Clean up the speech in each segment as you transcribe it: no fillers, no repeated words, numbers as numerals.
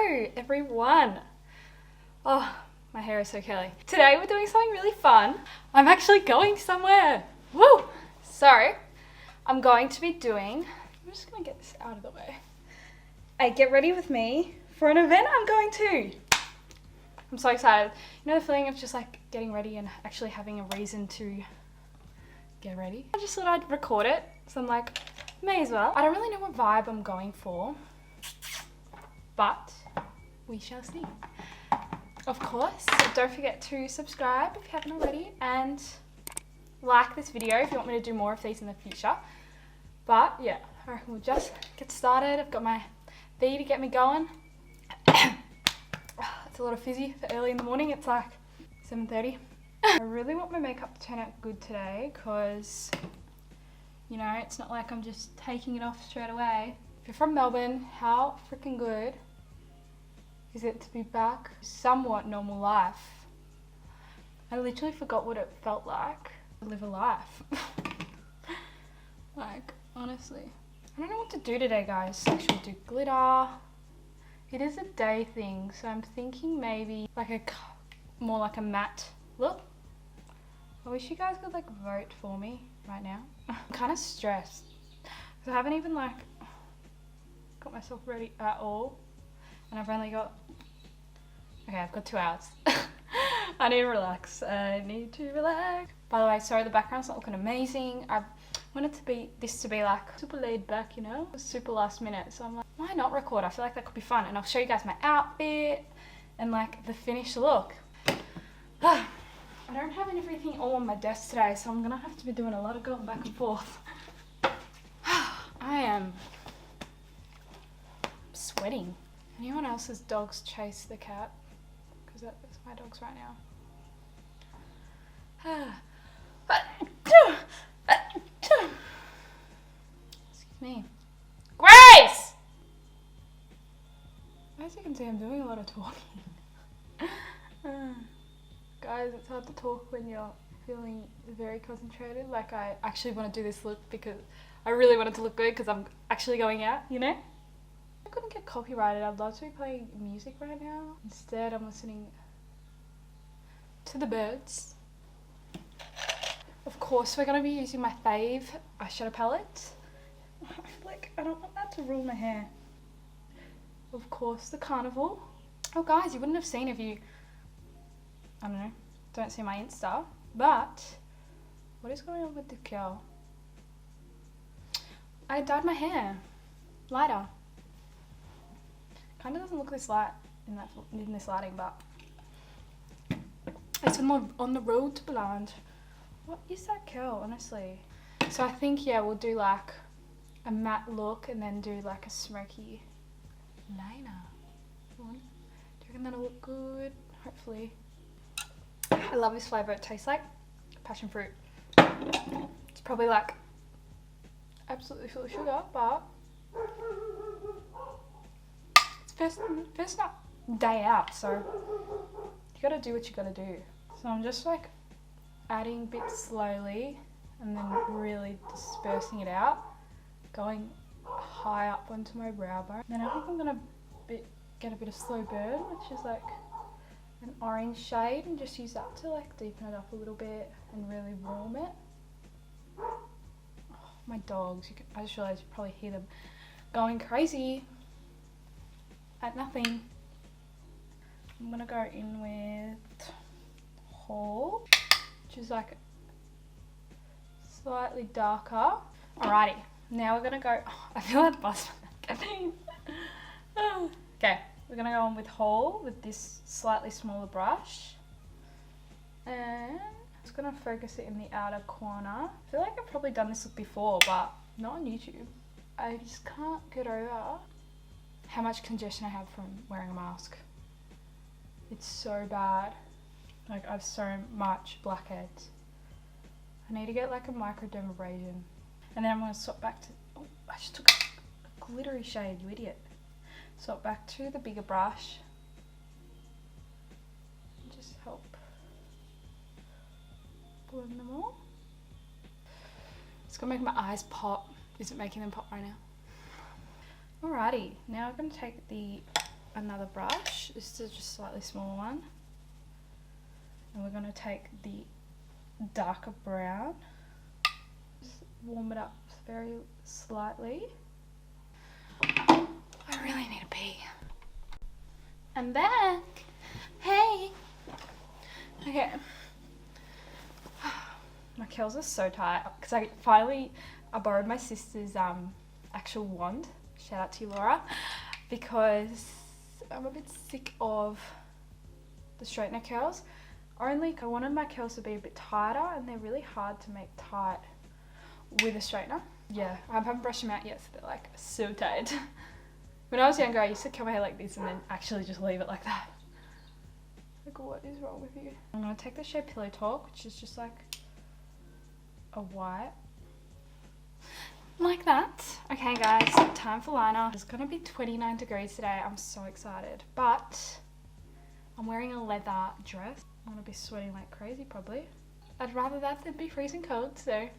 Hello everyone. Oh, my hair is so curly. Today we're doing something really fun. I'm actually going somewhere. Woo! So, I'm going to be doing, I'm just gonna get this out of the way. Hey, get ready with me for an event I'm going to. I'm so excited. You know the feeling of just like getting ready and actually having a reason to get ready? I just thought I'd record it. So I'm like, may as well. I don't really know what vibe I'm going for, but we shall see. Of course, don't forget to subscribe if you haven't already and like this video if you want me to do more of these in the future. But yeah, I reckon we'll just get started. I've got my V to get me going. It's a lot of fizzy for early in the morning. It's like 7:30. I really want my makeup to turn out good today because, you know, it's not like I'm just taking it off straight away. If you're from Melbourne, how freaking good is it to be back to somewhat normal life? I literally forgot what it felt like to live a life. Like, honestly. I don't know what to do today, guys. I should do glitter. It is a day thing, so I'm thinking maybe like more like a matte look. I wish you guys could like vote for me right now. I'm kind of stressed because I haven't even like got myself ready at all, and I've only got, okay, I've got 2 hours. I need to relax. I need to relax. By the way, sorry the background's not looking amazing. I wanted this to be like super laid back, you know? It was super last minute, so I'm like, why not record? I feel like that could be fun, and I'll show you guys my outfit and like the finished look. I don't have everything all on my desk today, so I'm gonna have to be doing a lot of going back and forth. I am sweating. Anyone else's dogs chase the cat? Because that's my dogs right now. Excuse me. Grace! As you can see, I'm doing a lot of talking. Guys, it's hard to talk when you're feeling very concentrated. Like, I actually want to do this look because I really want it to look good because I'm actually going out, you know? I couldn't get copyrighted. I'd love to be playing music right now. Instead, I'm listening to the birds. Of course, we're going to be using my fave eyeshadow palette. Like, I don't want that to ruin my hair. Of course, the carnival. Oh, guys, you wouldn't have seen if you, I don't know, don't see my Insta. But what is going on with the girl? I dyed my hair lighter. Kind of doesn't look this light in this lighting, but it's on the road to blonde. What is that curl, honestly? So I think, yeah, we'll do like a matte look and then do like a smoky liner. Do you reckon that'll look good? Hopefully. I love this flavour. It tastes like passion fruit. It's probably like absolutely full of sugar, but it's first day out, so you gotta do what you gotta do. So I'm just like adding bits slowly and then really dispersing it out, going high up onto my brow bone. Then I think I'm gonna get a bit of slow burn, which is like an orange shade, and just use that to like deepen it up a little bit and really warm it. Oh, my dogs, I just realised you probably hear them going crazy at nothing. I'm gonna go in with Hall, which is like slightly darker. Alrighty, now we're gonna go, oh, I feel like bust my neck. Okay, we're gonna go on with Hall with this slightly smaller brush. And I'm just gonna focus it in the outer corner. I feel like I've probably done this look before, but not on YouTube. I just can't get over how much congestion I have from wearing a mask. It's so bad. Like, I have so much blackheads. I need to get like a microdermabrasion. And then I'm gonna swap back to, oh, I just took a glittery shade, you idiot. Swap back to the bigger brush. Just help blend them all. It's gonna make my eyes pop. Is it making them pop right now? Alrighty, now I'm going to take the another brush. This is just a slightly smaller one. And we're going to take the darker brown, just warm it up very slightly. I really need a pee. I'm back. Hey. Okay. My curls are so tight because I borrowed my sister's actual wand. Shout out to you, Laura, because I'm a bit sick of the straightener curls. Only I wanted my curls to be a bit tighter, and they're really hard to make tight with a straightener. Yeah, I haven't brushed them out yet, so they're like so tight. When I was younger, I used to curl my hair like this and then actually just leave it like that. Like, what is wrong with you? I'm gonna take the shade Pillow Talk, which is just like a white. Like that. Okay guys, time for liner. It's gonna be 29 degrees today. I'm so excited. But I'm wearing a leather dress. I'm gonna be sweating like crazy probably. I'd rather that than be freezing cold, so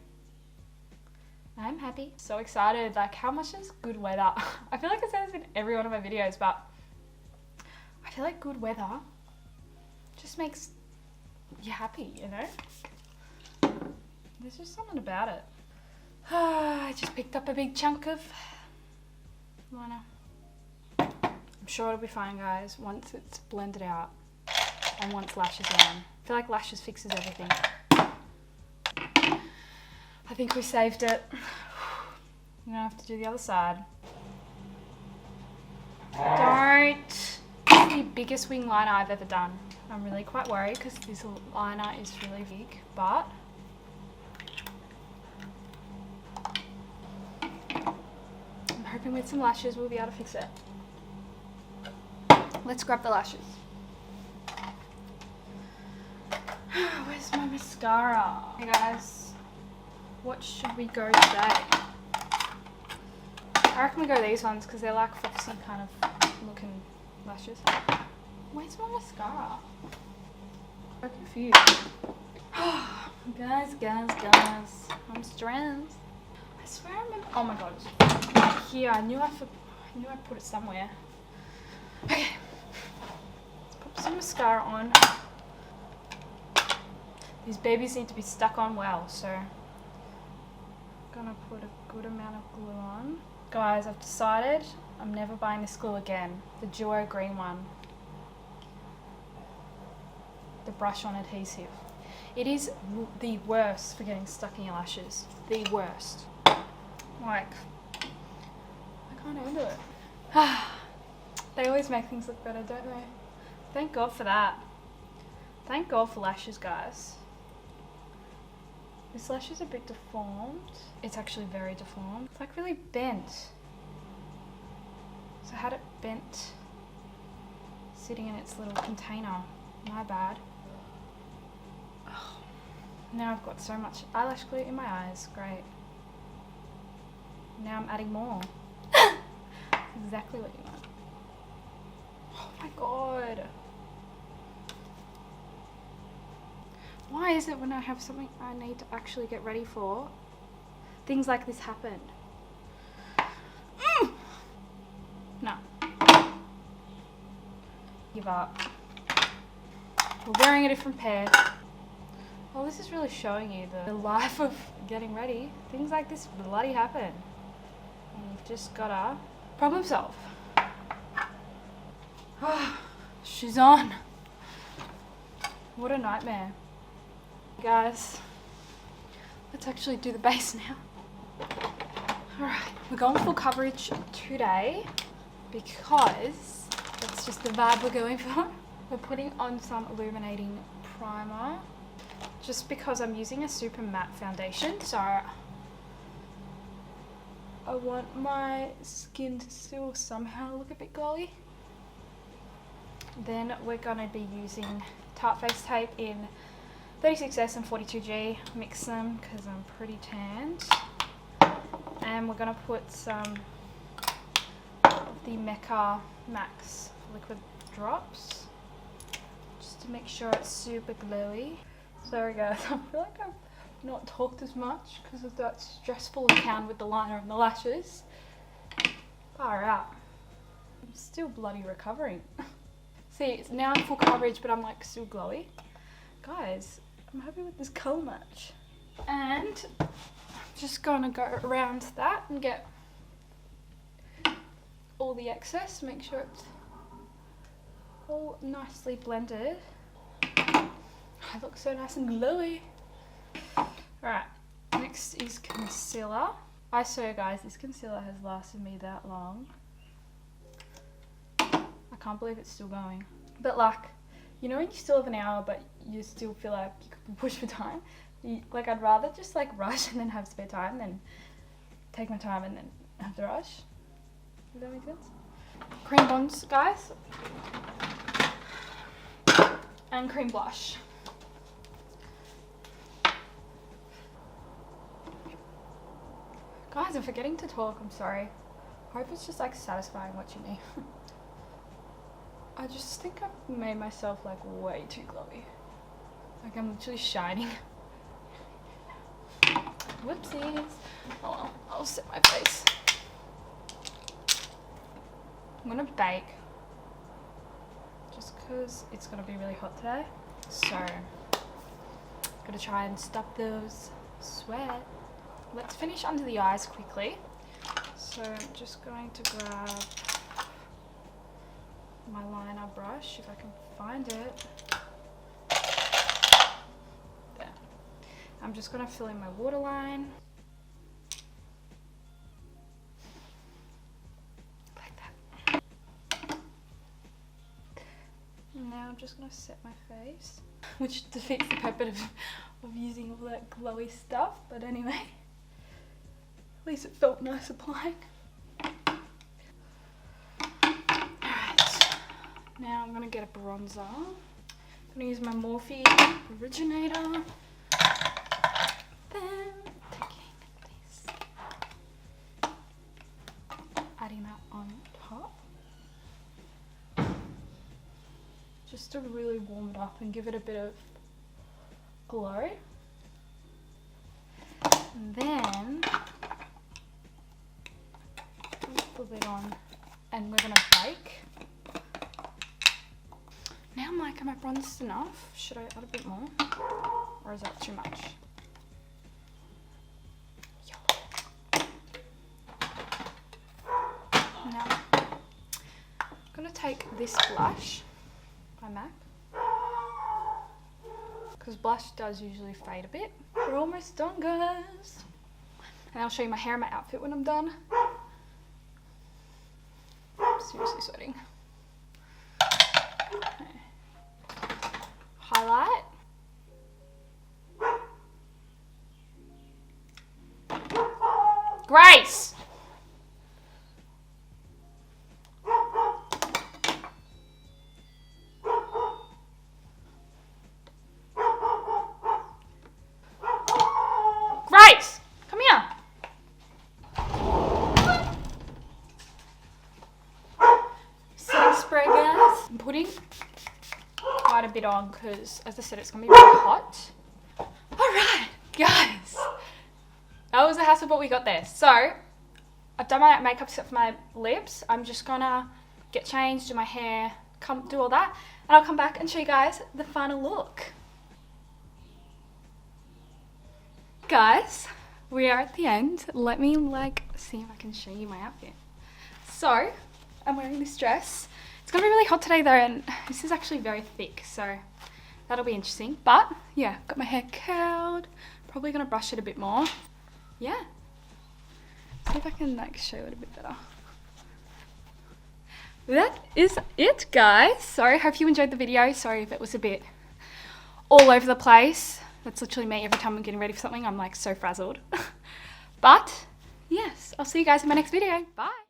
I'm happy. So excited. Like, how much is good weather? I feel like I say this in every one of my videos, but I feel like good weather just makes you happy, you know? There's just something about it. I just picked up a big chunk of liner. I'm sure it'll be fine, guys, once it's blended out and once lashes are on. I feel like lashes fixes everything. I think we saved it. I'm gonna have to do the other side. Don't. The biggest wing liner I've ever done. I'm really quite worried because this liner is really big, but I'm hoping with some lashes we'll be able to fix it. Let's grab the lashes. Where's my mascara? Hey guys, what should we go today? I reckon we go these ones because they're like foxy kind of looking lashes. Where's my mascara? I'm confused. Guys, I'm stressed. I swear I remember. Oh my god. Here, I knew I put it somewhere. Okay. Let's put some mascara on. These babies need to be stuck on well, so I'm gonna put a good amount of glue on. Guys, I've decided I'm never buying this glue again. The Duo green one. The brush on adhesive. It is the worst for getting stuck in your lashes. The worst. Like, I can't handle it. They always make things look better, don't they? Thank God for that. Thank God for lashes, guys. This lash is a bit deformed. It's actually very deformed. It's like really bent. So I had it bent sitting in its little container. My bad. Oh, now I've got so much eyelash glue in my eyes. Great. Now I'm adding more. Exactly what you want. Oh my god. Why is it when I have something I need to actually get ready for, things like this happen? No. Give up. We're wearing a different pair. Well, this is really showing you the life of getting ready. Things like this bloody happen. And you've just gotta problem solve. She's on. What a nightmare. Guys, let's actually do the base now. Alright, we're going full coverage today because that's just the vibe we're going for. We're putting on some illuminating primer just because I'm using a super matte foundation, so I want my skin to still somehow look a bit glowy. Then we're going to be using Tarte Face Tape in 36S and 42G, mix them because I'm pretty tanned. And we're going to put some of the Mecca Max liquid drops just to make sure it's super glowy. Sorry guys, I feel like I've not talked as much because of that stressful account with the liner and the lashes. Far out. I'm still bloody recovering. See, now I'm full coverage, but I'm like still glowy. Guys, I'm happy with this colour match. And I'm just gonna go around that and get all the excess, make sure it's all nicely blended. I look so nice and glowy. Alright, next is concealer. I swear guys, this concealer has lasted me that long. I can't believe it's still going. But like, you know when you still have an hour but you still feel like you could be pushed for time? Like I'd rather just like rush and then have spare time than take my time and then have to rush. Does that make sense? Cream bonds, guys. And cream blush. Guys, I'm forgetting to talk, I'm sorry. Hope it's just like satisfying watching me. I just think I've made myself like way too glowy. Like I'm literally shining. Whoopsies. Oh well, I'll set my face. I'm gonna bake. Just because it's gonna be really hot today. So, gotta try and stop those sweat. Let's finish under the eyes quickly. So I'm just going to grab my liner brush, if I can find it. There. I'm just going to fill in my waterline. Like that. And now I'm just going to set my face, which defeats the purpose of using all that glowy stuff, but anyway. At least it felt nice applying. Alright, now I'm going to get a bronzer. I'm going to use my Morphe Originator. Then taking this, adding that on top. Just to really warm it up and give it a bit of glow. And then put it on and we're gonna bake. Now I'm like, am I bronzed enough? Should I add a bit more? Or is that too much? Now I'm gonna take this blush by MAC, because blush does usually fade a bit. We're almost done, guys. And I'll show you my hair and my outfit when I'm done. I'm seriously sweating. Okay. Highlight. Grace! Grace! Come here! Setting spray, guys. I'm putting quite a bit on because, as I said, it's going to be really hot. Alright, guys. That was a hassle, but we got there. So, I've done my makeup except for my lips. I'm just going to get changed, do my hair, do all that. And I'll come back and show you guys the final look. Guys, we are at the end. Let me see if I can show you my outfit. So, I'm wearing this dress. It's gonna be really hot today though, and this is actually very thick, so that'll be interesting. But yeah, got my hair curled. Probably gonna brush it a bit more. Yeah. See if I can show it a bit better. That is it, guys. Sorry, hope you enjoyed the video. Sorry if it was a bit all over the place. That's literally me every time I'm getting ready for something. I'm like so frazzled. But yes, I'll see you guys in my next video. Bye.